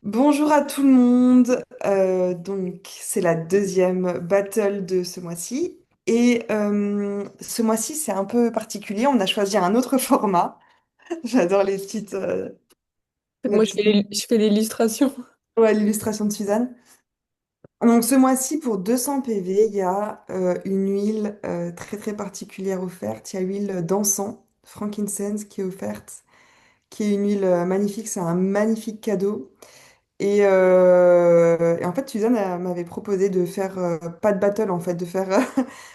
Bonjour à tout le monde. Donc, c'est la deuxième battle de ce mois-ci. Et ce mois-ci, c'est un peu particulier. On a choisi un autre format. J'adore les petites, la Moi, petite, je fais l'illustration. ouais, l'illustration de Suzanne. Donc, ce mois-ci, pour 200 PV, il y a une huile très très particulière offerte. Il y a l'huile d'encens, frankincense, qui est offerte, qui est une huile magnifique. C'est un magnifique cadeau. Et en fait, Suzanne elle m'avait proposé de faire pas de battle en fait, de faire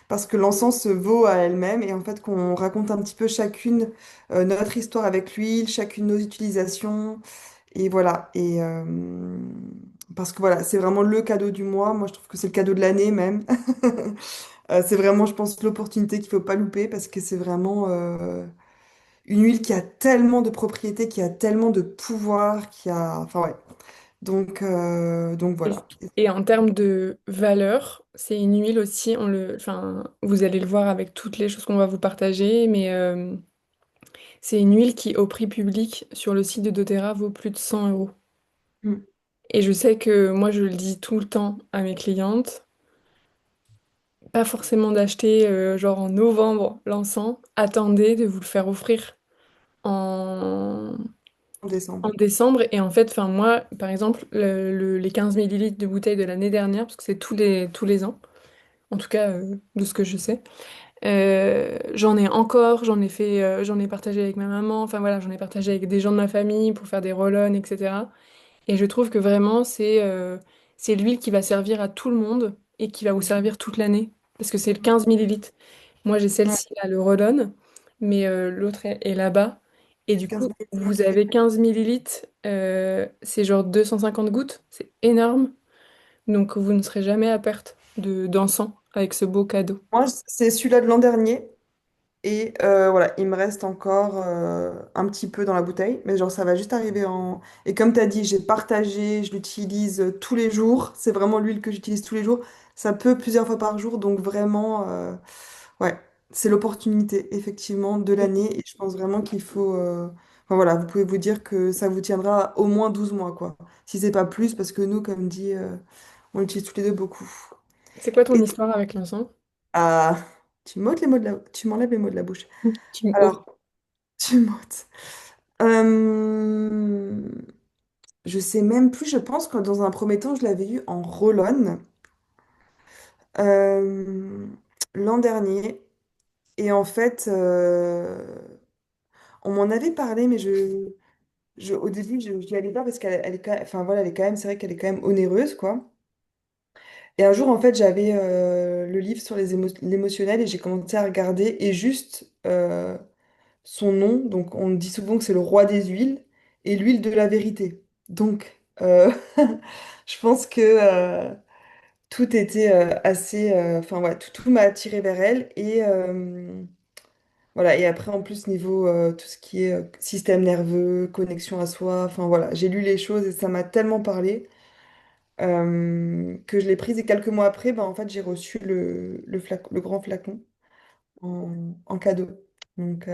parce que l'encens se vaut à elle-même et en fait qu'on raconte un petit peu chacune notre histoire avec l'huile, chacune nos utilisations et voilà. Parce que voilà, c'est vraiment le cadeau du mois. Moi, je trouve que c'est le cadeau de l'année même. C'est vraiment, je pense, l'opportunité qu'il faut pas louper parce que c'est vraiment une huile qui a tellement de propriétés, qui a tellement de pouvoir, qui a, enfin ouais. Donc Et, voilà. et en termes de valeur, c'est une huile aussi, enfin, vous allez le voir avec toutes les choses qu'on va vous partager, mais c'est une huile qui, au prix public, sur le site de doTERRA, vaut plus de 100 euros. Mm. Et je sais que moi, je le dis tout le temps à mes clientes, pas forcément d'acheter, genre en novembre, l'encens, attendez de vous le faire offrir en En décembre. En décembre, et en fait, enfin moi, par exemple, les 15 millilitres de bouteille de l'année dernière, parce que c'est tous les ans, en tout cas de ce que je sais, j'en ai encore, j'en ai partagé avec ma maman, enfin voilà, j'en ai partagé avec des gens de ma famille pour faire des roll-on, etc. Et je trouve que vraiment, c'est l'huile qui va servir à tout le monde et qui va vous servir toute l'année, parce que c'est le 15 millilitres. Moi, j'ai Ouais, celle-ci, là, le Roll-On, mais l'autre est là-bas. Et du 15 coup, millilitres. vous avez 15 millilitres, c'est genre 250 gouttes, c'est énorme. Donc, vous ne serez jamais à perte d'encens avec ce beau cadeau. Moi, c'est celui-là de l'an dernier. Et voilà, il me reste encore un petit peu dans la bouteille. Mais genre, ça va juste arriver en... Et comme tu as dit, j'ai partagé, je l'utilise tous les jours. C'est vraiment l'huile que j'utilise tous les jours. Ça peut plusieurs fois par jour. Donc vraiment, ouais, c'est l'opportunité, effectivement, de l'année. Et je pense vraiment qu'il faut... enfin, voilà, vous pouvez vous dire que ça vous tiendra au moins 12 mois, quoi. Si c'est pas plus, parce que nous, comme dit, on l'utilise tous les deux beaucoup. C'est quoi ton Et histoire avec l'encens? ah, tu m'enlèves les mots de la bouche. Tu me ôtes. Alors, tu m'ôtes. Euh, je sais même plus, je pense que dans un premier temps, je l'avais eu en roll-on euh, l'an dernier. Et en fait, on m'en avait parlé, mais au début, je n'y allais pas parce qu'elle est enfin, voilà, elle est quand même, c'est vrai qu'elle est quand même onéreuse, quoi. Et un jour, en fait, j'avais le livre sur l'émotionnel et j'ai commencé à regarder et juste son nom, donc on dit souvent que c'est le roi des huiles et l'huile de la vérité. Donc, je pense que tout était assez, enfin ouais, tout m'a attiré vers elle et voilà. Et après, en plus, niveau tout ce qui est système nerveux, connexion à soi, enfin voilà, j'ai lu les choses et ça m'a tellement parlé que je l'ai prise et quelques mois après, ben, en fait, j'ai reçu le grand flacon en cadeau. Donc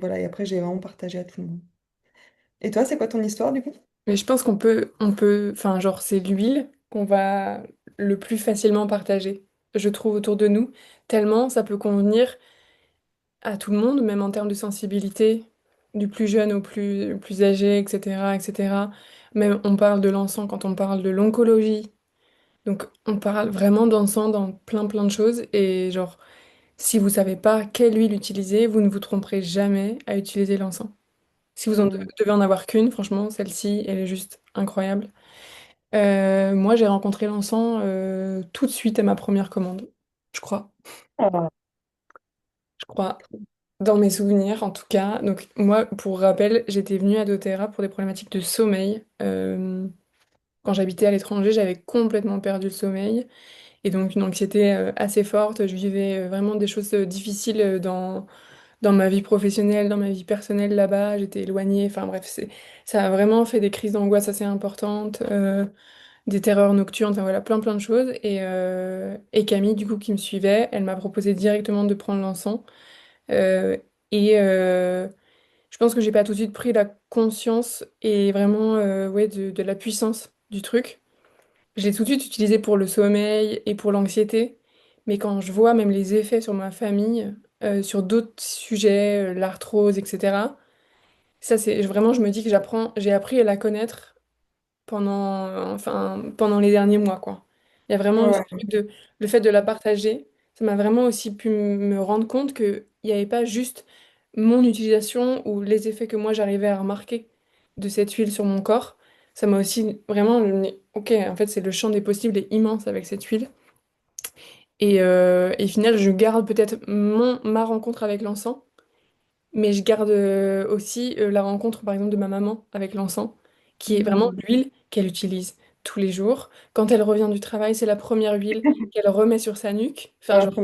voilà, et après, j'ai vraiment partagé à tout le monde. Et toi, c'est quoi ton histoire du coup? Mais je pense enfin, genre, c'est l'huile qu'on va le plus facilement partager, je trouve, autour de nous, tellement ça peut convenir à tout le monde, même en termes de sensibilité, du plus jeune au plus âgé, etc., etc. Même on parle de l'encens quand on parle de l'oncologie. Donc on parle vraiment d'encens dans plein plein de choses. Et genre, si vous savez pas quelle huile utiliser, vous ne vous tromperez jamais à utiliser l'encens. Si vous en Mm. devez en avoir qu'une, franchement, celle-ci, elle est juste incroyable. Moi, j'ai rencontré l'encens tout de suite à ma première commande, je crois. Ah. Je crois. Dans mes souvenirs, en tout cas. Donc, moi, pour rappel, j'étais venue à doTERRA pour des problématiques de sommeil. Quand j'habitais à l'étranger, j'avais complètement perdu le sommeil. Et donc, une anxiété assez forte. Je vivais vraiment des choses difficiles dans ma vie professionnelle, dans ma vie personnelle là-bas. J'étais éloignée. Enfin, bref, ça a vraiment fait des crises d'angoisse assez importantes, des terreurs nocturnes. Enfin, voilà, plein, plein de choses. Et Camille, du coup, qui me suivait, elle m'a proposé directement de prendre l'encens. Euh, et je pense que j'ai pas tout de suite pris la conscience et vraiment ouais, de la puissance du truc. J'ai tout de suite utilisé pour le sommeil et pour l'anxiété, mais quand je vois même les effets sur ma famille, sur d'autres sujets, l'arthrose, etc., ça c'est vraiment, je me dis que j'ai appris à la connaître pendant les derniers mois, quoi. Il y a vraiment eu ce Ouais, truc de, le fait de la partager, ça m'a vraiment aussi pu me rendre compte qu'il n'y avait pas juste mon utilisation ou les effets que moi j'arrivais à remarquer de cette huile sur mon corps. Ça m'a aussi vraiment, ok, en fait c'est le champ des possibles est immense avec cette huile. Et au final, je garde peut-être ma rencontre avec l'encens, mais je garde aussi la rencontre, par exemple, de ma maman avec l'encens, qui est vraiment Mm. l'huile qu'elle utilise tous les jours. Quand elle revient du travail, c'est la première huile qu'elle remet sur sa nuque. Enfin, Ah, genre,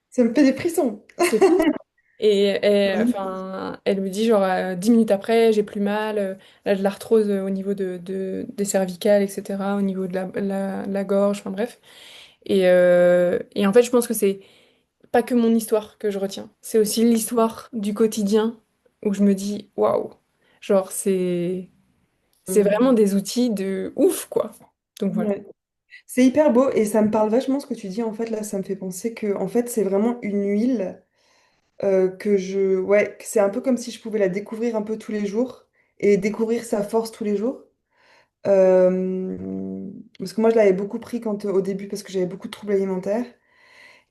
ça me fait des frissons. c'est fou. Enfin, elle me dit, genre, 10 minutes après, j'ai plus mal, elle a de l'arthrose au niveau des cervicales, etc., au niveau de la gorge, enfin bref. Et en fait, je pense que c'est pas que mon histoire que je retiens, c'est aussi l'histoire du quotidien où je me dis waouh, genre c'est Mm. vraiment des outils de ouf quoi. Donc voilà. Ouais. C'est hyper beau et ça me parle vachement ce que tu dis en fait là ça me fait penser que en fait c'est vraiment une huile que c'est un peu comme si je pouvais la découvrir un peu tous les jours et découvrir sa force tous les jours. Parce que moi je l'avais beaucoup pris quand au début parce que j'avais beaucoup de troubles alimentaires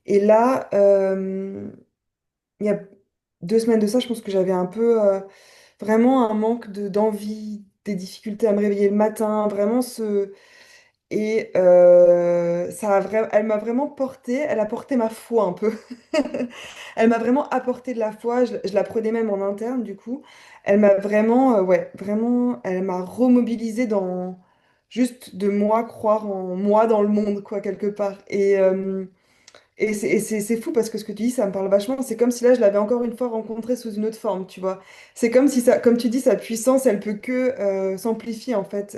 et là il y a 2 semaines de ça je pense que j'avais un peu vraiment un manque d'envie, des difficultés à me réveiller le matin, vraiment ce et elle m'a vraiment porté, elle a porté ma foi un peu. Elle m'a vraiment apporté de la foi, je la prenais même en interne du coup. Elle m'a vraiment, ouais, vraiment, elle m'a remobilisée dans juste de moi, croire en moi dans le monde, quoi, quelque part. Et c'est fou parce que ce que tu dis, ça me parle vachement. C'est comme si là, je l'avais encore une fois rencontrée sous une autre forme, tu vois. C'est comme si ça, comme tu dis, sa puissance, elle peut que s'amplifier en fait.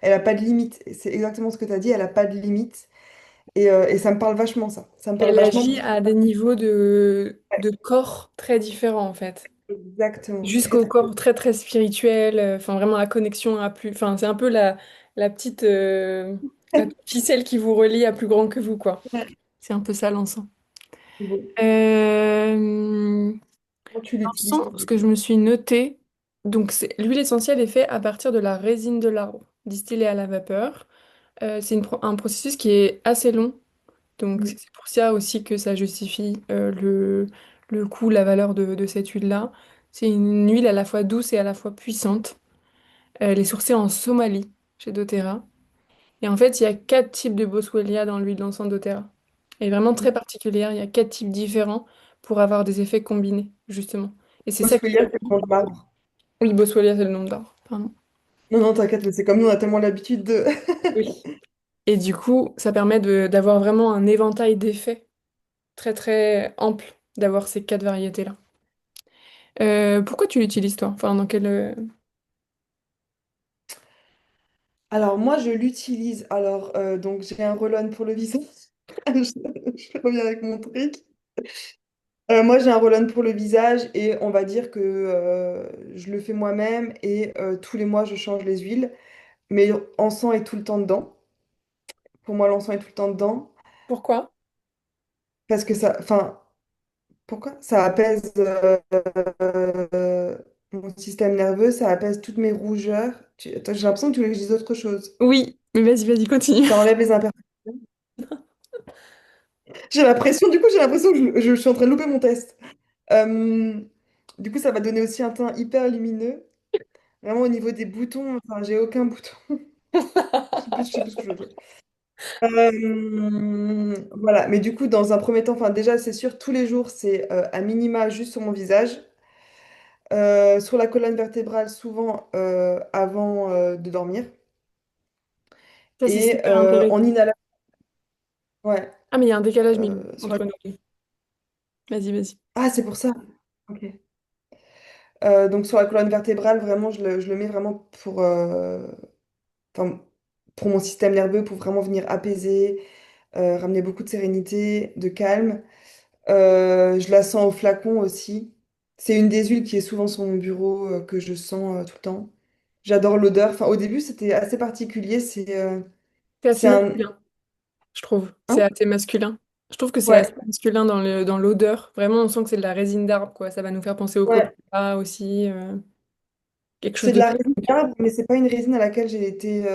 Elle a pas de limite. Et c'est exactement ce que tu as dit, elle a pas de limite. Et ça me parle vachement, ça. Ça me parle Elle vachement. agit à des niveaux de corps très différents en fait. Exactement. Très, Jusqu'au très. corps très très spirituel, enfin vraiment la connexion à plus, enfin c'est un peu la petite la petite ficelle qui vous relie à plus grand que vous quoi. Ouais. C'est un peu ça l'encens. Bon. Euh, Comment tu l'utilises, L'encens, toi, ce du que coup? je me suis noté, donc l'huile essentielle est faite à partir de la résine de l'arbre, distillée à la vapeur. C'est un processus qui est assez long, donc Mm. c'est pour ça aussi que ça justifie le coût, la valeur de cette huile-là. C'est une huile à la fois douce et à la fois puissante. Elle est sourcée en Somalie, chez doTERRA. Et en fait, il y a 4 types de boswellia dans l'huile d'encens doTERRA. Elle est vraiment très particulière, il y a 4 types différents pour avoir des effets combinés, justement. Et c'est ça qui Boswellia, c'est le nom de l'arbre. Oui, Boswellia, c'est le nom d'art, pardon. Non, non, t'inquiète, mais c'est comme nous, on a tellement l'habitude de. Oui. Et du coup, ça permet d'avoir vraiment un éventail d'effets très très ample d'avoir ces 4 variétés-là. Pourquoi tu l'utilises toi? Enfin, dans quel... Alors, moi, je l'utilise. Alors, donc, j'ai un roll-on pour le visage. Je reviens avec mon truc. Moi, j'ai un roll-on pour le visage et on va dire que je le fais moi-même et tous les mois, je change les huiles. Mais encens est tout le temps dedans. Pour moi, l'encens est tout le temps dedans Pourquoi? parce que ça, enfin, pourquoi? Ça apaise mon système nerveux, ça apaise toutes mes rougeurs. Attends, j'ai l'impression que tu voulais que je dise autre chose. Oui, mais vas-y, continue. Ça enlève les imperfections. J'ai l'impression, du coup, j'ai l'impression que je suis en train de louper mon test. Euh, du coup, ça va donner aussi un teint hyper lumineux. Vraiment, au niveau des boutons, enfin, j'ai aucun bouton. Je sais plus ce que je veux dire. Voilà, mais du coup, dans un premier temps, enfin, déjà, c'est sûr, tous les jours, c'est à minima juste sur mon visage. Sur la colonne vertébrale, souvent avant de dormir. Ça, c'est Et super intéressant. en inhalation, ouais. Ah, mais il y a un décalage Sur la... entre nous deux. Vas-y, vas-y. Ah, c'est pour ça. Ok. Donc sur la colonne vertébrale, vraiment, je le mets vraiment enfin, pour mon système nerveux, pour vraiment venir apaiser, ramener beaucoup de sérénité, de calme. Je la sens au flacon aussi. C'est une des huiles qui est souvent sur mon bureau, que je sens tout le temps. J'adore l'odeur. Enfin, au début, c'était assez particulier. C'est C'est assez un... masculin, je trouve. C'est Hein. assez masculin. Je trouve que c'est assez Ouais, masculin dans l'odeur. Vraiment, on sent que c'est de la résine d'arbre, quoi. Ça va nous faire penser au ouais. coca aussi. Quelque chose C'est de de la très résine mature. d'arbre, mais c'est pas une résine à laquelle j'ai été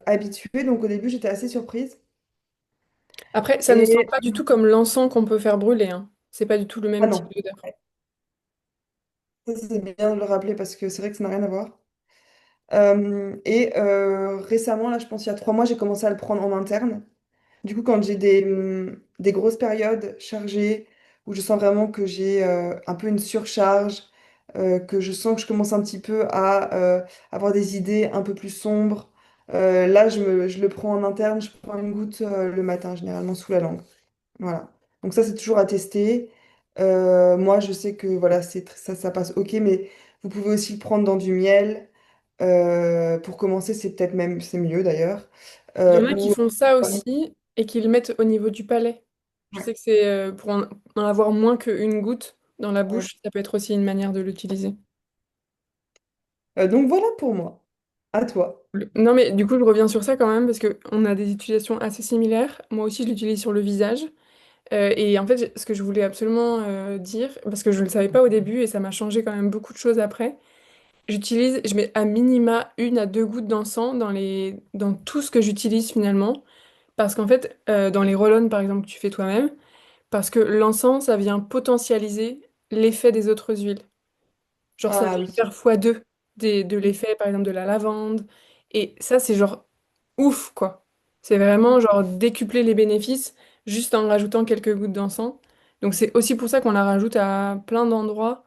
habituée. Donc au début, j'étais assez surprise. Après, ça ne sent Et pas du tout comme l'encens qu'on peut faire brûler, hein. C'est pas du tout le ah même type non, d'odeur. ça c'est bien de le rappeler parce que c'est vrai que ça n'a rien à voir. Récemment, là, je pense il y a 3 mois, j'ai commencé à le prendre en interne. Du coup, quand j'ai des grosses périodes chargées où je sens vraiment que j'ai un peu une surcharge, que je sens que je commence un petit peu à avoir des idées un peu plus sombres, là, je le prends en interne, je prends une goutte le matin, généralement sous la langue. Voilà. Donc ça, c'est toujours à tester. Moi, je sais que voilà, ça passe OK, mais vous pouvez aussi le prendre dans du miel. Pour commencer, c'est peut-être même, c'est mieux d'ailleurs. Il y en a qui Ou font ça aussi et qui le mettent au niveau du palais. Je ouais, sais que c'est pour en avoir moins qu'une goutte dans la ouais. bouche, ça peut être aussi une manière de l'utiliser. Donc voilà pour moi. À toi. Non, mais du coup, je reviens sur ça quand même parce qu'on a des utilisations assez similaires. Moi aussi, je l'utilise sur le visage. Et en fait, ce que je voulais absolument dire, parce que je ne le savais pas au début et ça m'a changé quand même beaucoup de choses après, je mets à minima 1 à 2 gouttes d'encens dans tout ce que j'utilise finalement. Parce qu'en fait, dans les roll par exemple, que tu fais toi-même, parce que l'encens, ça vient potentialiser l'effet des autres huiles. Genre, ça Ah vient oui. faire x2 de l'effet, par exemple, de la lavande. Et ça, c'est genre ouf, quoi. C'est vraiment genre décupler les bénéfices juste en rajoutant quelques gouttes d'encens. Donc, c'est aussi pour ça qu'on la rajoute à plein d'endroits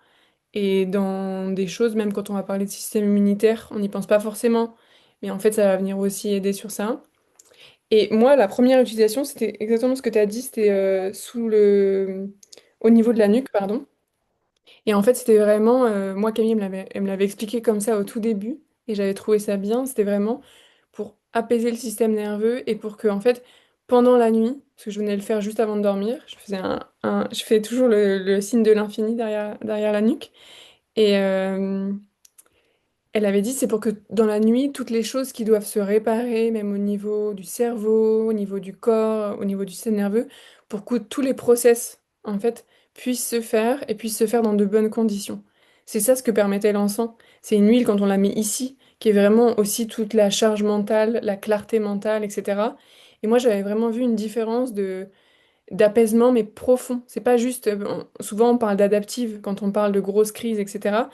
et dans des choses, même quand on va parler de système immunitaire, on n'y pense pas forcément. Mais en fait, ça va venir aussi aider sur ça. Et moi, la première utilisation, c'était exactement ce que tu as dit, c'était au niveau de la nuque, pardon. Et en fait, c'était vraiment, moi, Camille elle me l'avait expliqué comme ça au tout début, et j'avais trouvé ça bien. C'était vraiment pour apaiser le système nerveux et pour que, en fait, pendant la nuit, parce que je venais le faire juste avant de dormir, je fais toujours le signe de l'infini derrière la nuque. Et, elle avait dit, c'est pour que dans la nuit, toutes les choses qui doivent se réparer, même au niveau du cerveau, au niveau du corps, au niveau du système nerveux, pour que tous les process, en fait, puissent se faire et puissent se faire dans de bonnes conditions. C'est ça ce que permettait l'encens. C'est une huile, quand on la met ici, qui est vraiment aussi toute la charge mentale, la clarté mentale, etc. Et moi, j'avais vraiment vu une différence d'apaisement, mais profond. C'est pas juste, souvent on parle d'adaptive quand on parle de grosses crises, etc.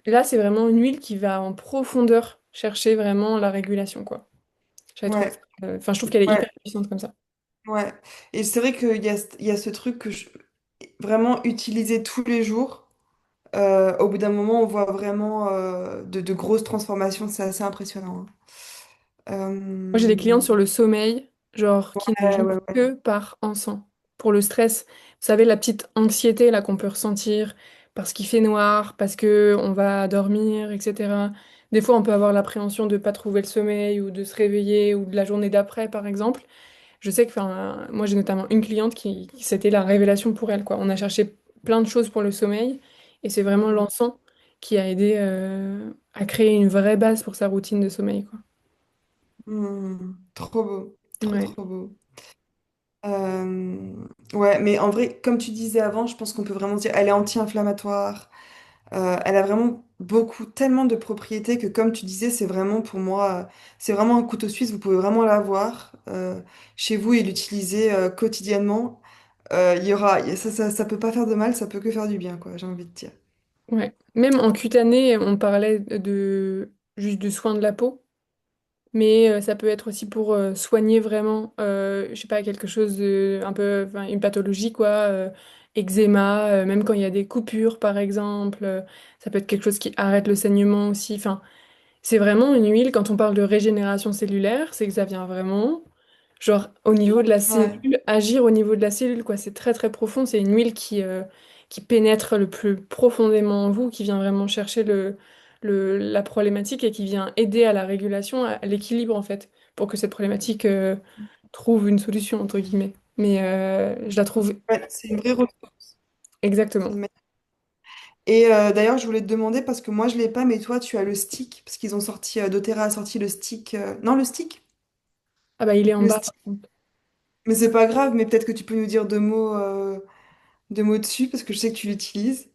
Là, c'est vraiment une huile qui va en profondeur chercher vraiment la régulation, quoi. J'avais trouvé, Ouais, enfin, je trouve qu'elle est hyper ouais, puissante comme ça. ouais. Et c'est vrai qu'il y a ce truc que je vraiment utiliser tous les jours. Au bout d'un moment, on voit vraiment de grosses transformations. C'est assez impressionnant. Moi, j'ai des Hein. clientes sur le sommeil, genre, qui ne Ouais, jouent ouais, ouais. que par encens. Pour le stress, vous savez, la petite anxiété là qu'on peut ressentir parce qu'il fait noir, parce que on va dormir, etc. Des fois, on peut avoir l'appréhension de pas trouver le sommeil ou de se réveiller ou de la journée d'après, par exemple. Je sais que, enfin, moi, j'ai notamment une cliente c'était la révélation pour elle, quoi. On a cherché plein de choses pour le sommeil et c'est vraiment l'encens qui a aidé à créer une vraie base pour sa routine de sommeil, quoi. Trop beau, trop Ouais. trop beau. Ouais, mais en vrai, comme tu disais avant, je pense qu'on peut vraiment dire, elle est anti-inflammatoire. Elle a vraiment beaucoup, tellement de propriétés que, comme tu disais, c'est vraiment pour moi, c'est vraiment un couteau suisse. Vous pouvez vraiment l'avoir chez vous et l'utiliser quotidiennement. Il y aura, ça peut pas faire de mal, ça peut que faire du bien, quoi, j'ai envie de dire. Ouais. Même en cutané, on parlait juste de soins de la peau, mais ça peut être aussi pour soigner vraiment, je sais pas, quelque chose de un peu, enfin, une pathologie quoi, eczéma, même quand il y a des coupures par exemple, ça peut être quelque chose qui arrête le saignement aussi. Enfin, c'est vraiment une huile, quand on parle de régénération cellulaire, c'est que ça vient vraiment, genre, au niveau de la Ouais, cellule, agir au niveau de la cellule, quoi. C'est très très profond. C'est une huile qui pénètre le plus profondément en vous, qui vient vraiment chercher la problématique et qui vient aider à la régulation, à l'équilibre, en fait, pour que cette problématique trouve une solution, entre guillemets. Mais je la trouve ouais, c'est une vraie ressource. C'est exactement. une Et d'ailleurs, je voulais te demander, parce que moi, je l'ai pas, mais toi, tu as le stick, parce qu'ils ont sorti, doTERRA a sorti le stick. Non, le stick? Ah bah il est en Le bas. stick. Mais c'est pas grave, mais peut-être que tu peux nous dire deux mots dessus, parce que je sais que tu l'utilises.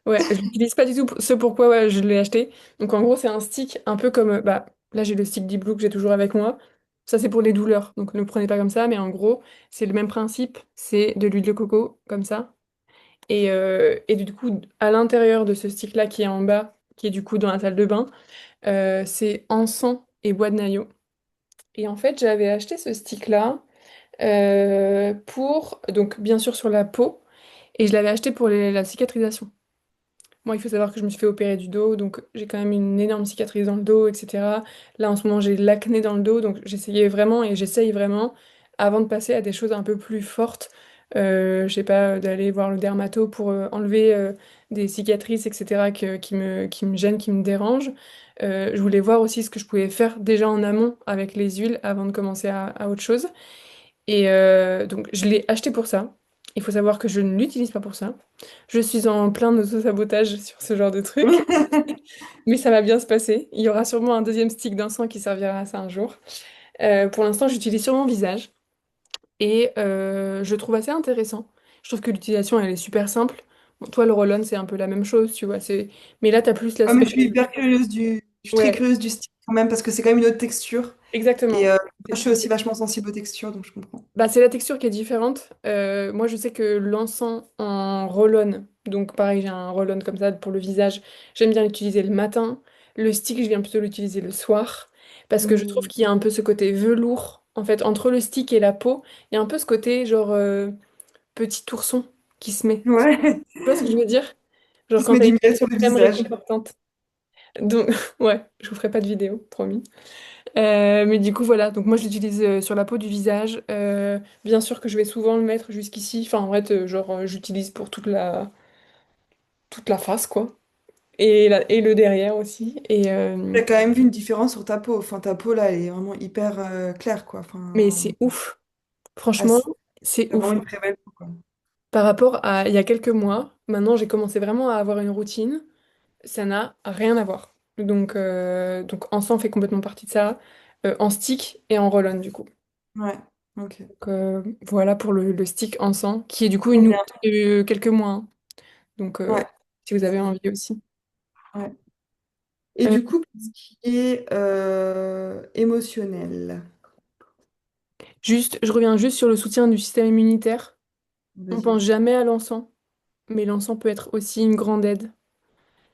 Ouais, je l'utilise pas du tout ce pourquoi ouais, je l'ai acheté. Donc en gros, c'est un stick un peu comme bah là j'ai le stick Deep Blue que j'ai toujours avec moi. Ça c'est pour les douleurs. Donc ne le prenez pas comme ça, mais en gros, c'est le même principe, c'est de l'huile de coco comme ça. Et du coup, à l'intérieur de ce stick-là qui est en bas, qui est du coup dans la salle de bain, c'est encens et bois de noyaux. Et en fait, j'avais acheté ce stick-là pour, donc bien sûr sur la peau, et je l'avais acheté pour la cicatrisation. Moi, il faut savoir que je me suis fait opérer du dos, donc j'ai quand même une énorme cicatrice dans le dos, etc. Là, en ce moment, j'ai de l'acné dans le dos, donc j'essayais vraiment et j'essaye vraiment, avant de passer à des choses un peu plus fortes, je sais pas, d'aller voir le dermato pour enlever des cicatrices, etc., qui me gênent, qui me dérangent. Je voulais voir aussi ce que je pouvais faire déjà en amont avec les huiles avant de commencer à autre chose. Et donc, je l'ai acheté pour ça. Il faut savoir que je ne l'utilise pas pour ça. Je suis en plein auto-sabotage sur ce genre de truc, mais ça va bien se passer. Il y aura sûrement un deuxième stick d'encens qui servira à ça un jour. Pour l'instant, j'utilise sur mon visage et je trouve assez intéressant. Je trouve que l'utilisation, elle est super simple. Bon, toi, le roll-on, c'est un peu la même chose, tu vois. Mais là, tu as plus Ah, mais je l'aspect... suis hyper curieuse je suis très Ouais, curieuse du stick quand même, parce que c'est quand même une autre texture. Et exactement. moi, je suis aussi vachement sensible aux textures, donc je comprends. Bah, c'est la texture qui est différente. Moi, je sais que l'encens en roll-on, donc pareil, j'ai un roll-on comme ça pour le visage, j'aime bien l'utiliser le matin. Le stick, je viens plutôt l'utiliser le soir, parce que je trouve Hmm. qu'il y a un peu ce côté velours. En fait, entre le stick et la peau, il y a un peu ce côté genre petit ourson qui se met. Ouais, Tu vois ce que je veux dire? Genre qui se quand met t'as du une miel sur le crème visage. réconfortante. Donc, ouais, je vous ferai pas de vidéo, promis. Mais du coup, voilà. Donc, moi, je l'utilise sur la peau du visage. Bien sûr que je vais souvent le mettre jusqu'ici. Enfin, en vrai, genre, j'utilise pour toute la face, quoi. Et le derrière aussi. T'as quand même vu une différence sur ta peau. Enfin, ta peau, là, elle est vraiment hyper claire, quoi. Mais Enfin, c'est ouf. ah, Franchement, c'est c'est vraiment ouf. une très belle peau, quoi. Par rapport à il y a quelques mois, maintenant, j'ai commencé vraiment à avoir une routine. Ça n'a rien à voir. Donc Encens fait complètement partie de ça. En stick et en roll-on, du coup. Ouais, ok. Donc, voilà pour le stick encens, qui est du coup une Trop bien. nouveauté de quelques mois, hein. Donc, Ouais. si vous avez envie aussi. Ouais. Et Euh, du coup, pour ce qui est émotionnel, Juste, je reviens juste sur le soutien du système immunitaire. On vas-y. pense jamais à l'encens, mais l'encens peut être aussi une grande aide.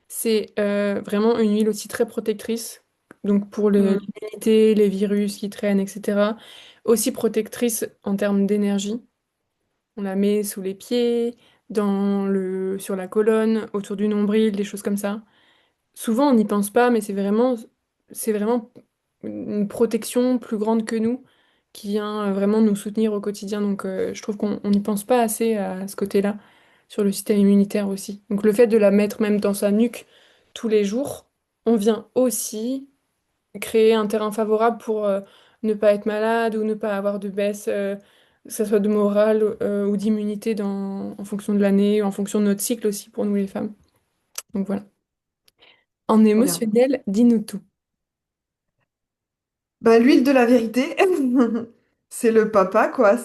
C'est vraiment une huile aussi très protectrice, donc pour Mm. l'immunité, les virus qui traînent, etc. Aussi protectrice en termes d'énergie. On la met sous les pieds, sur la colonne, autour du nombril, des choses comme ça. Souvent, on n'y pense pas, mais c'est vraiment une protection plus grande que nous qui vient vraiment nous soutenir au quotidien. Donc, je trouve qu'on n'y pense pas assez à ce côté-là, sur le système immunitaire aussi. Donc, le fait de la mettre même dans sa nuque tous les jours, on vient aussi créer un terrain favorable pour ne pas être malade ou ne pas avoir de baisse, que ce soit de morale ou d'immunité en fonction de l'année, ou en fonction de notre cycle aussi pour nous les femmes. Donc voilà. En Trop bien. émotionnel, dis-nous tout. Bah, l'huile de la vérité, c'est le papa, quoi.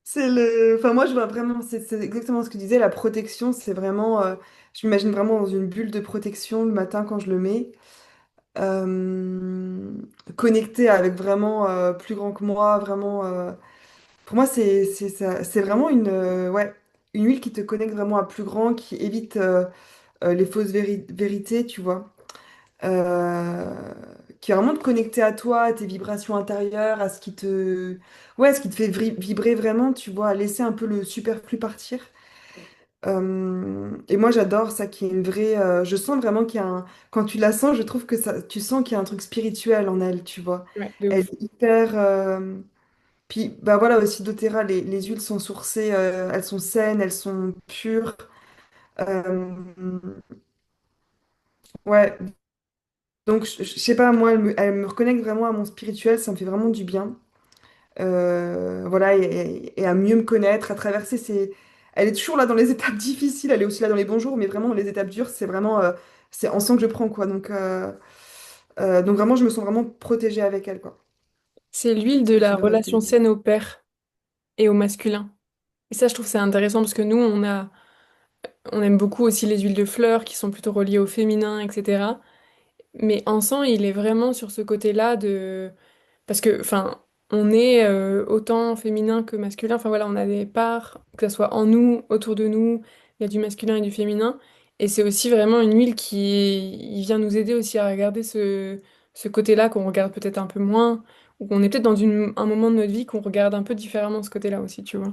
C'est le. Enfin, moi, je vois vraiment, c'est exactement ce que tu disais, la protection, c'est vraiment. Je m'imagine vraiment dans une bulle de protection le matin quand je le mets. Euh, Connecté avec vraiment plus grand que moi, vraiment. Pour moi, c'est vraiment ouais, une huile qui te connecte vraiment à plus grand, qui évite les fausses vérités, tu vois. Euh, qui est vraiment te connecter à toi, à tes vibrations intérieures, à ce qui te, ouais, ce qui te fait vibrer vraiment, tu vois, à laisser un peu le superflu partir. Et moi, j'adore ça, qui est une vraie. Je sens vraiment qu'il y a un. Quand tu la sens, je trouve que ça, tu sens qu'il y a un truc spirituel en elle, tu vois. Ouais, de Elle ouf. est hyper. Puis, bah voilà, aussi doTERRA, les huiles sont sourcées, elles sont saines, elles sont pures. Euh, ouais, donc je sais pas, moi, elle me reconnecte vraiment à mon spirituel, ça me fait vraiment du bien. Voilà, et à mieux me connaître, à traverser ces. elle est toujours là dans les étapes difficiles, elle est aussi là dans les bons jours, mais vraiment dans les étapes dures, c'est vraiment c'est en sang que je prends quoi. Donc vraiment, je me sens vraiment protégée avec elle quoi. C'est l'huile de Donc la j'adore la relation vitamine. saine au père et au masculin. Et ça, je trouve c'est intéressant parce que nous, on aime beaucoup aussi les huiles de fleurs qui sont plutôt reliées au féminin, etc. Mais Encens, il est vraiment sur ce côté-là de... Parce que, enfin, on est autant féminin que masculin. Enfin voilà, on a des parts, que ce soit en nous, autour de nous, il y a du masculin et du féminin. Et c'est aussi vraiment une huile qui il vient nous aider aussi à regarder ce côté-là qu'on regarde peut-être un peu moins, ou qu'on est peut-être dans un moment de notre vie qu'on regarde un peu différemment ce côté-là aussi, tu vois.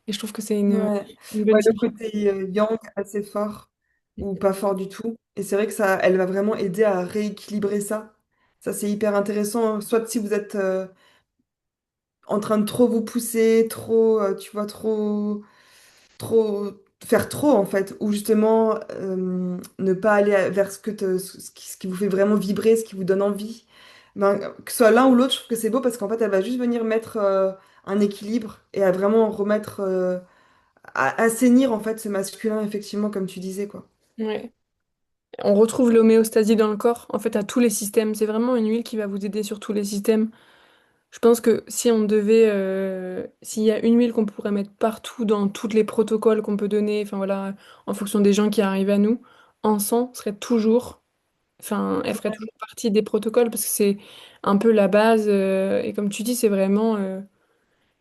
Et je trouve que c'est Ouais. une bonne Ouais, le signification. côté yang assez fort ou pas fort du tout. Et c'est vrai que ça, elle va vraiment aider à rééquilibrer ça. Ça, c'est hyper intéressant. Soit si vous êtes en train de trop vous pousser, trop, tu vois, trop, faire trop en fait, ou justement ne pas aller vers ce qui vous fait vraiment vibrer, ce qui vous donne envie. Ben, que ce soit l'un ou l'autre, je trouve que c'est beau parce qu'en fait, elle va juste venir mettre un équilibre et à vraiment remettre, assainir en fait ce masculin, effectivement, comme tu disais, quoi. Ouais. On retrouve l'homéostasie dans le corps, en fait, à tous les systèmes. C'est vraiment une huile qui va vous aider sur tous les systèmes. Je pense que si on devait, s'il y a une huile qu'on pourrait mettre partout dans tous les protocoles qu'on peut donner, enfin voilà, en fonction des gens qui arrivent à nous, encens serait toujours, enfin, elle ferait toujours partie des protocoles parce que c'est un peu la base. Et comme tu dis, c'est vraiment,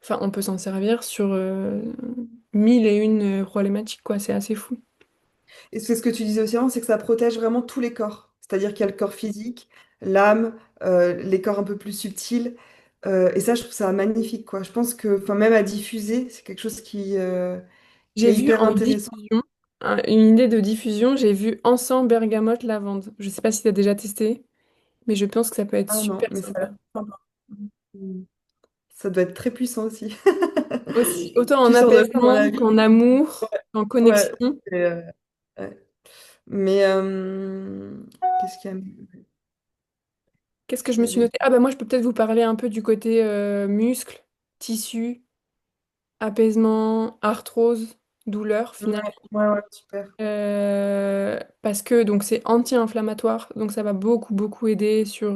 enfin, on peut s'en servir sur mille et une problématiques, quoi. C'est assez fou. Et c'est ce que tu disais aussi avant, c'est que ça protège vraiment tous les corps. C'est-à-dire qu'il y a le corps physique, l'âme, les corps un peu plus subtils. Et ça, je trouve ça magnifique, quoi. Je pense que, enfin, même à diffuser, c'est quelque chose qui J'ai est vu hyper en intéressant. diffusion, une idée de diffusion, j'ai vu encens, bergamote, lavande. Je sais pas si tu as déjà testé, mais je pense que ça peut être Ah super non, mais ça, sympa. ça doit être très puissant aussi. Aussi, autant en Tu sors de là, à mon apaisement avis. qu'en amour, qu'en Ouais. connexion. c'est, ouais. Mais qu'est-ce qu'il y a? Qu'est-ce que je Il me y suis avait... notée? Ah bah moi je peux peut-être vous parler un peu du côté muscles, tissus, apaisement, arthrose, douleur Ouais, finalement. ouais, super. Parce que donc c'est anti-inflammatoire, donc ça va beaucoup beaucoup aider sur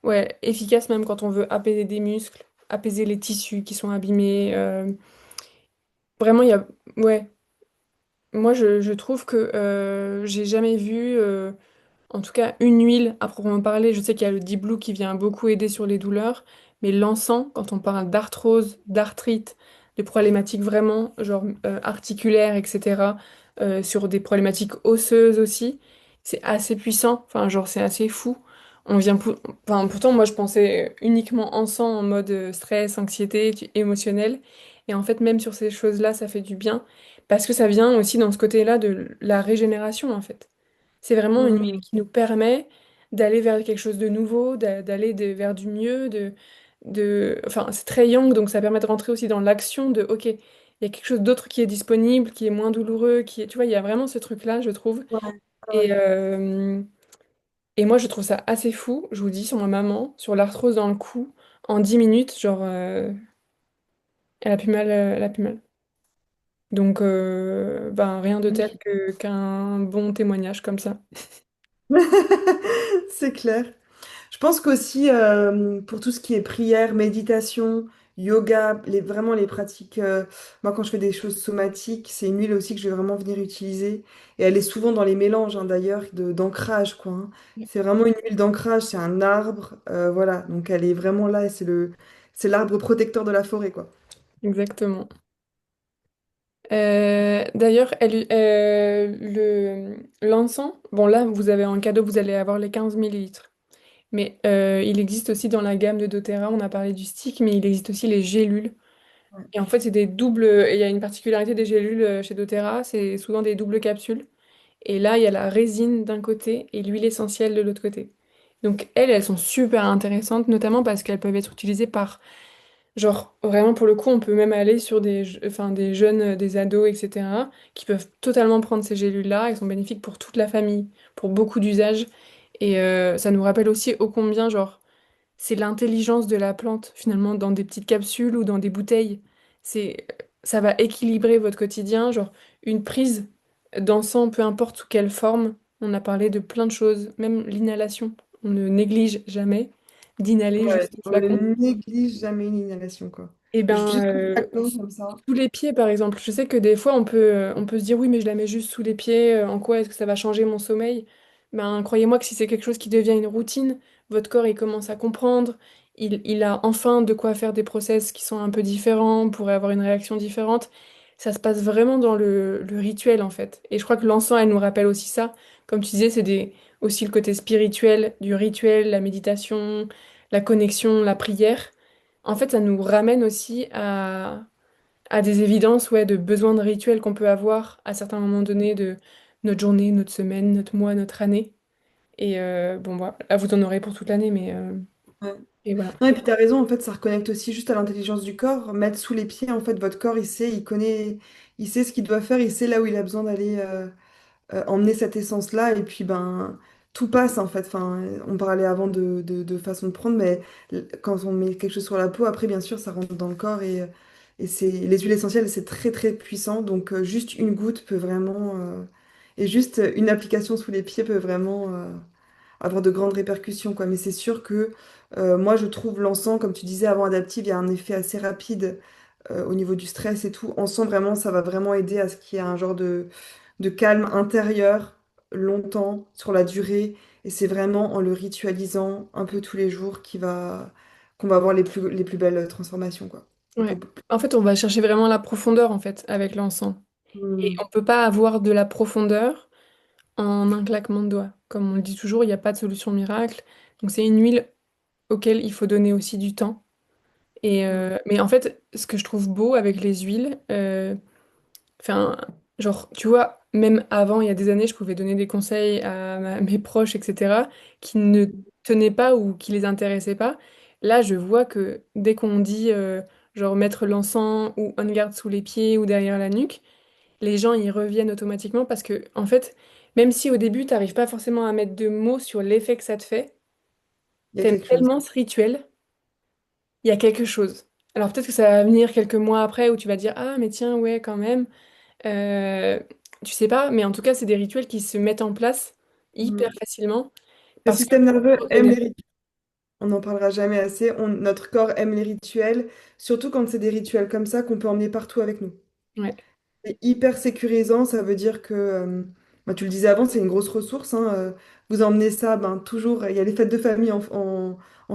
ouais, efficace même quand on veut apaiser des muscles, apaiser les tissus qui sont abîmés. Vraiment, il y a... Ouais, moi je trouve que j'ai jamais vu, en tout cas, une huile à proprement parler. Je sais qu'il y a le Deep Blue qui vient beaucoup aider sur les douleurs, mais l'encens, quand on parle d'arthrose, d'arthrite, de problématiques vraiment genre articulaires, etc., sur des problématiques osseuses aussi, c'est assez puissant. Enfin, genre, c'est assez fou. On vient enfin, pourtant, moi, je pensais uniquement encens en mode stress, anxiété, émotionnel. Et en fait, même sur ces choses-là, ça fait du bien. Parce que ça vient aussi dans ce côté-là de la régénération, en fait. C'est vraiment une huile Hmm. qui nous permet d'aller vers quelque chose de nouveau, d'aller vers du mieux, Enfin, c'est très yang, donc ça permet de rentrer aussi dans l'action de, OK, il y a quelque chose d'autre qui est disponible, qui est moins douloureux, qui est... Tu vois, il y a vraiment ce truc-là, je trouve. Ouais, Et, ouais. et moi, je trouve ça assez fou, je vous dis, sur ma maman, sur l'arthrose dans le cou, en 10 minutes, genre, elle a plus mal, elle a plus mal. Donc, ben, rien de tel Ok. qu'un bon témoignage comme ça. C'est clair. Je pense qu'aussi, pour tout ce qui est prière, méditation, yoga, vraiment les pratiques, moi quand je fais des choses somatiques, c'est une huile aussi que je vais vraiment venir utiliser. Et elle est souvent dans les mélanges, hein, d'ailleurs, d'ancrage, quoi, hein. C'est vraiment une huile d'ancrage, c'est un arbre, voilà. Donc elle est vraiment là et c'est l'arbre protecteur de la forêt, quoi. Exactement. D'ailleurs, l'encens, bon là, vous avez en cadeau, vous allez avoir les 15 millilitres. Mais il existe aussi dans la gamme de doTERRA, on a parlé du stick, mais il existe aussi les gélules. Ouais. Et en fait, c'est des doubles. Et il y a une particularité des gélules chez doTERRA, c'est souvent des doubles capsules. Et là, il y a la résine d'un côté et l'huile essentielle de l'autre côté. Donc elles sont super intéressantes, notamment parce qu'elles peuvent être utilisées par genre, vraiment, pour le coup, on peut même aller sur enfin, des jeunes, des ados, etc., qui peuvent totalement prendre ces gélules-là. Elles sont bénéfiques pour toute la famille, pour beaucoup d'usages. Et ça nous rappelle aussi ô combien, genre, c'est l'intelligence de la plante, finalement, dans des petites capsules ou dans des bouteilles. C'est, ça va équilibrer votre quotidien, genre une prise d'encens, peu importe sous quelle forme. On a parlé de plein de choses, même l'inhalation. On ne néglige jamais d'inhaler Ouais, juste le on ne flacon. néglige jamais l'inhalation, quoi. Et ben, Juste le flacon comme ça. sous les pieds, par exemple. Je sais que des fois, on peut se dire, oui, mais je la mets juste sous les pieds. En quoi est-ce que ça va changer mon sommeil? Ben, croyez-moi que si c'est quelque chose qui devient une routine, votre corps, il commence à comprendre. Il a enfin de quoi faire des process qui sont un peu différents, pour avoir une réaction différente. Ça se passe vraiment dans le rituel, en fait. Et je crois que l'encens, elle nous rappelle aussi ça. Comme tu disais, aussi le côté spirituel du rituel, la méditation, la connexion, la prière. En fait, ça nous ramène aussi à des évidences, ouais, de besoins de rituels qu'on peut avoir à certains moments donnés de notre journée, notre semaine, notre mois, notre année. Et bon, voilà, là, vous en aurez pour toute l'année, mais Ouais. et voilà. Non, et puis tu as raison, en fait, ça reconnecte aussi juste à l'intelligence du corps. Mettre sous les pieds, en fait, votre corps, il sait, il connaît, il sait ce qu'il doit faire, il sait là où il a besoin d'aller emmener cette essence-là. Et puis, ben, tout passe, en fait. Enfin, on parlait avant de façon de prendre, mais quand on met quelque chose sur la peau, après, bien sûr, ça rentre dans le corps. Et c'est, les huiles essentielles, c'est très, très puissant. Donc, juste une goutte peut vraiment... et juste une application sous les pieds peut vraiment... avoir de grandes répercussions, quoi. Mais c'est sûr que moi, je trouve l'encens, comme tu disais avant, adaptif, il y a un effet assez rapide au niveau du stress et tout. Encens, vraiment, ça va vraiment aider à ce qu'il y ait un genre de calme intérieur longtemps, sur la durée. Et c'est vraiment en le ritualisant un peu tous les jours qu'on va avoir les plus belles transformations, quoi. On peut... Ouais. En fait, on va chercher vraiment la profondeur, en fait, avec l'encens. Et Hmm. on peut pas avoir de la profondeur en un claquement de doigts. Comme on le dit toujours, il n'y a pas de solution miracle. Donc c'est une huile auquel il faut donner aussi du temps. Et mais en fait, ce que je trouve beau avec les huiles, enfin, genre, tu vois, même avant, il y a des années, je pouvais donner des conseils à mes proches, etc., qui ne tenaient pas ou qui les intéressaient pas. Là, je vois que dès qu'on dit, genre, mettre l'encens ou on garde sous les pieds ou derrière la nuque, les gens y reviennent automatiquement parce que, en fait, même si au début, tu n'arrives pas forcément à mettre de mots sur l'effet que ça te fait, Il y a t'aimes quelque chose. tellement ce rituel, il y a quelque chose. Alors peut-être que ça va venir quelques mois après où tu vas dire, ah, mais tiens, ouais, quand même. Euh, tu sais pas, mais en tout cas, c'est des rituels qui se mettent en place hyper Hmm. facilement Le parce que système nerveux on aime revient. les rituels. On n'en parlera jamais assez. Notre corps aime les rituels, surtout quand c'est des rituels comme ça qu'on peut emmener partout avec nous. Ouais, C'est hyper sécurisant, ça veut dire que, bah, tu le disais avant, c'est une grosse ressource, hein, vous emmenez ça, ben, toujours, il y a les fêtes de famille en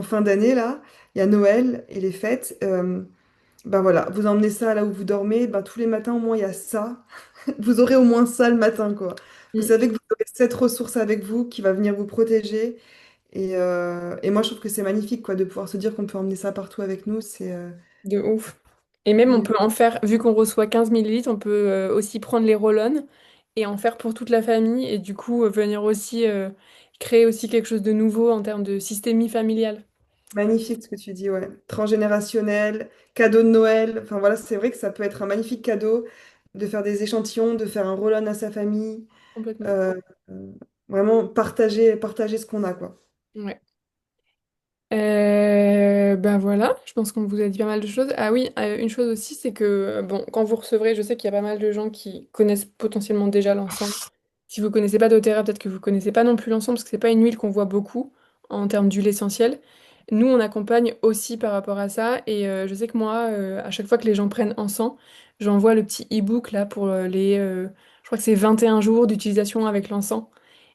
fin d'année, là, il y a Noël et les fêtes. Ben voilà, vous emmenez ça là où vous dormez, ben, tous les matins au moins il y a ça. Vous aurez au moins ça le matin, quoi. Vous Mm. savez que vous aurez cette ressource avec vous qui va venir vous protéger. Et moi, je trouve que c'est magnifique, quoi, de pouvoir se dire qu'on peut emmener ça partout avec nous. De ouf. Et même, on peut en faire, vu qu'on reçoit 15 millilitres, on peut aussi prendre les roll et en faire pour toute la famille et du coup, venir aussi créer aussi quelque chose de nouveau en termes de systémie familiale. Magnifique ce que tu dis, ouais. Transgénérationnel, cadeau de Noël. Enfin voilà, c'est vrai que ça peut être un magnifique cadeau de faire des échantillons, de faire un roll-on à sa famille. Complètement. Euh, Vraiment partager ce qu'on a, quoi. Ouais. Ben voilà, je pense qu'on vous a dit pas mal de choses. Ah oui, une chose aussi, c'est que bon, quand vous recevrez, je sais qu'il y a pas mal de gens qui connaissent potentiellement déjà l'encens. Si vous connaissez pas doTERRA, peut-être que vous connaissez pas non plus l'encens, parce que c'est pas une huile qu'on voit beaucoup en termes d'huile essentielle. Nous, on accompagne aussi par rapport à ça, et je sais que moi, à chaque fois que les gens prennent encens, j'envoie le petit e-book là pour je crois que c'est 21 jours d'utilisation avec l'encens.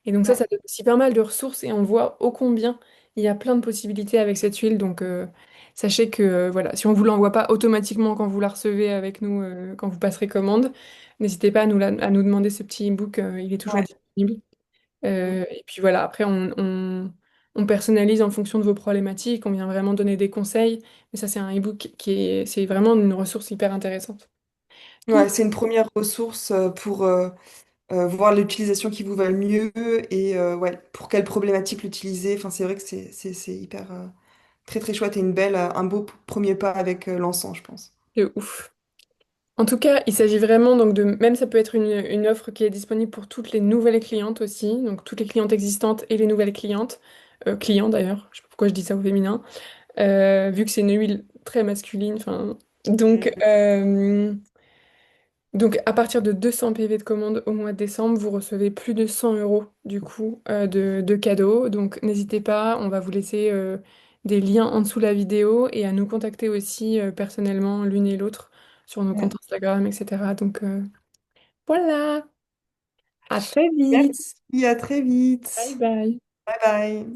Et donc ça Ouais. donne aussi pas mal de ressources, et on voit ô combien il y a plein de possibilités avec cette huile, donc sachez que voilà, si on vous l'envoie pas automatiquement quand vous la recevez avec nous, quand vous passerez commande, n'hésitez pas à nous demander ce petit e-book, il est toujours Ouais. disponible. Et puis voilà, après on personnalise en fonction de vos problématiques, on vient vraiment donner des conseils, mais ça c'est un e-book c'est vraiment une ressource hyper intéressante. Tout, Ouais, c'est une première ressource pour voir l'utilisation qui vous va le mieux et ouais, pour quelle problématique l'utiliser. Enfin, c'est vrai que c'est hyper très très chouette et un beau premier pas avec l'encens, je pense. de ouf. En tout cas, il s'agit vraiment donc même ça peut être une offre qui est disponible pour toutes les nouvelles clientes aussi, donc toutes les clientes existantes et les nouvelles clientes, clients d'ailleurs, je sais pas pourquoi je dis ça au féminin, vu que c'est une huile très masculine, enfin, donc Donc, à partir de 200 PV de commande au mois de décembre, vous recevez plus de 100 euros du coup de cadeaux. Donc, n'hésitez pas, on va vous laisser des liens en dessous de la vidéo et à nous contacter aussi personnellement l'une et l'autre sur nos comptes Ouais. Instagram, etc. Donc, voilà, à très vite. Merci, à très Bye vite. bye. Bye bye.